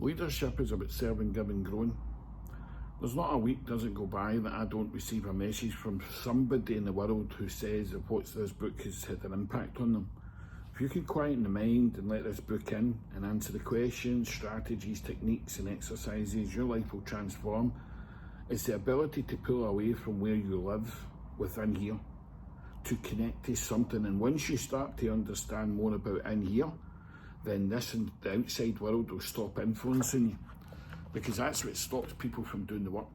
Leadership is about serving, giving, growing. There's not a week doesn't go by that I don't receive a message from somebody in the world who says that what this book has had an impact on them. If you can quieten the mind and let this book in and answer the questions, strategies, techniques and exercises, your life will transform. It's the ability to pull away from where you live within here, to connect to something. And once you start to understand more about in here, then this and the outside world will stop influencing you, because that's what stops people from doing the work.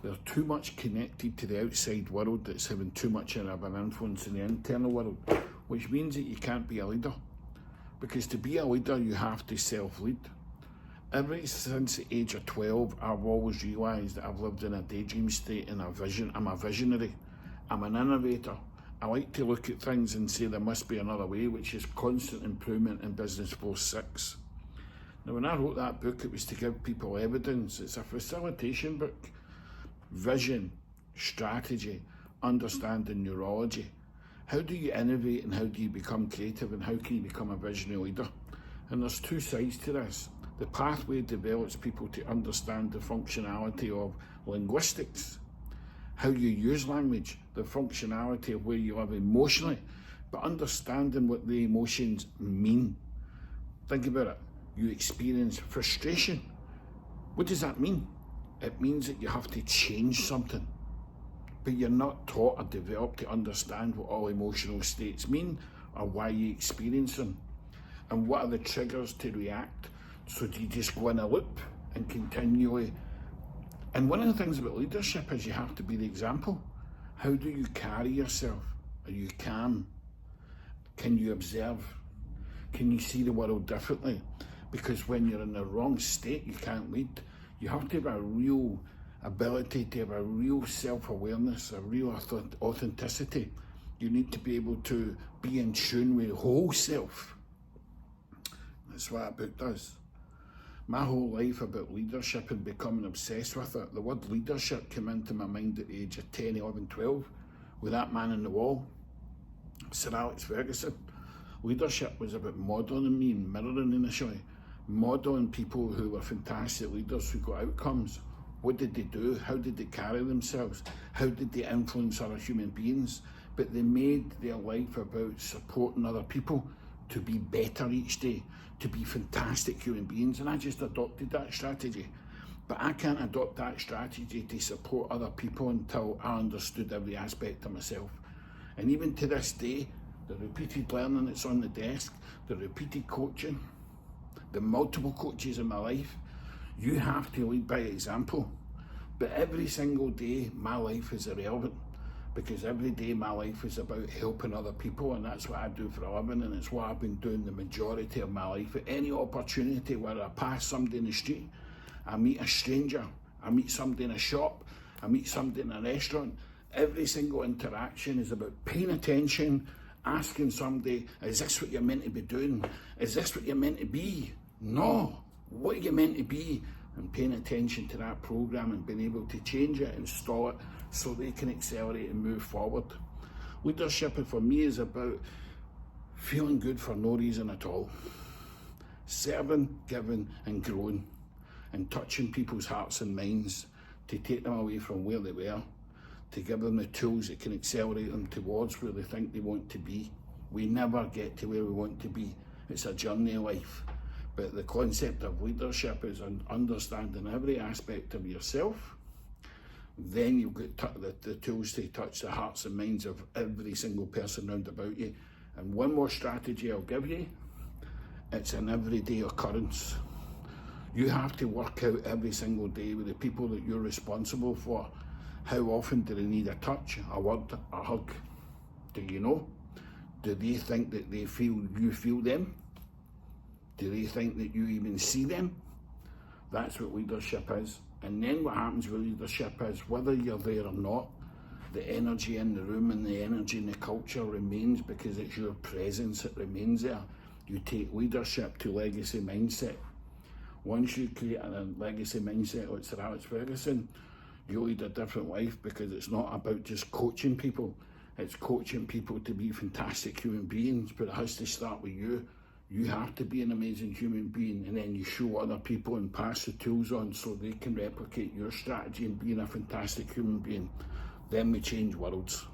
They're too much connected to the outside world that's having too much of an influence in the internal world, which means that you can't be a leader. Because to be a leader, you have to self-lead. Ever since the age of 12, I've always realised that I've lived in a daydream state and a vision. I'm a visionary. I'm an innovator. I like to look at things and say there must be another way, which is constant improvement in Business Force 6. Now, when I wrote that book, it was to give people evidence. It's a facilitation book. Vision, strategy, understanding neurology. How do you innovate and how do you become creative and how can you become a visionary leader? And there's two sides to this. The pathway develops people to understand the functionality of linguistics, how you use language, the functionality of where you live emotionally, but understanding what the emotions mean. Think about it. You experience frustration. What does that mean? It means that you have to change something, but you're not taught or developed to understand what all emotional states mean or why you experience them. And what are the triggers to react? So do you just go in a loop and continually? And one of the things about leadership is you have to be the example. How do you carry yourself? Are you calm? Can you observe? Can you see the world differently? Because when you're in the wrong state, you can't lead. You have to have a real ability, to have a real self-awareness, a real authenticity. You need to be able to be in tune with the whole self. That's what that book does. My whole life about leadership and becoming obsessed with it. The word leadership came into my mind at the age of 10, 11, 12 with that man on the wall, Sir Alex Ferguson. Leadership was about modelling me and mirroring initially. Modelling people who were fantastic leaders who got outcomes. What did they do? How did they carry themselves? How did they influence other human beings? But they made their life about supporting other people to be better each day, to be fantastic human beings. And I just adopted that strategy. But I can't adopt that strategy to support other people until I understood every aspect of myself. And even to this day, the repeated learning that's on the desk, the repeated coaching, the multiple coaches in my life, you have to lead by example. But every single day, my life is irrelevant, because every day my life is about helping other people, and that's what I do for a living, and it's what I've been doing the majority of my life. At any opportunity where I pass somebody in the street, I meet a stranger, I meet somebody in a shop, I meet somebody in a restaurant, every single interaction is about paying attention, asking somebody, is this what you're meant to be doing? Is this what you're meant to be? No, what are you meant to be? And paying attention to that program and being able to change it, install it, so they can accelerate and move forward. Leadership for me is about feeling good for no reason at all. Serving, giving and growing, and touching people's hearts and minds to take them away from where they were, to give them the tools that can accelerate them towards where they think they want to be. We never get to where we want to be. It's a journey of life. But the concept of leadership is an understanding every aspect of yourself. Then you've got the tools to touch the hearts and minds of every single person round about you. And one more strategy I'll give you, it's an everyday occurrence. You have to work out every single day with the people that you're responsible for. How often do they need a touch, a word, a hug? Do you know? Do they think that they feel you feel them? Do they think that you even see them? That's what leadership is. And then what happens with leadership is, whether you're there or not, the energy in the room and the energy in the culture remains, because it's your presence that remains there. You take leadership to legacy mindset. Once you create a legacy mindset like Sir Alex Ferguson, you lead a different life, because it's not about just coaching people. It's coaching people to be fantastic human beings, but it has to start with you. You have to be an amazing human being, and then you show other people and pass the tools on so they can replicate your strategy and being a fantastic human being. Then we change worlds.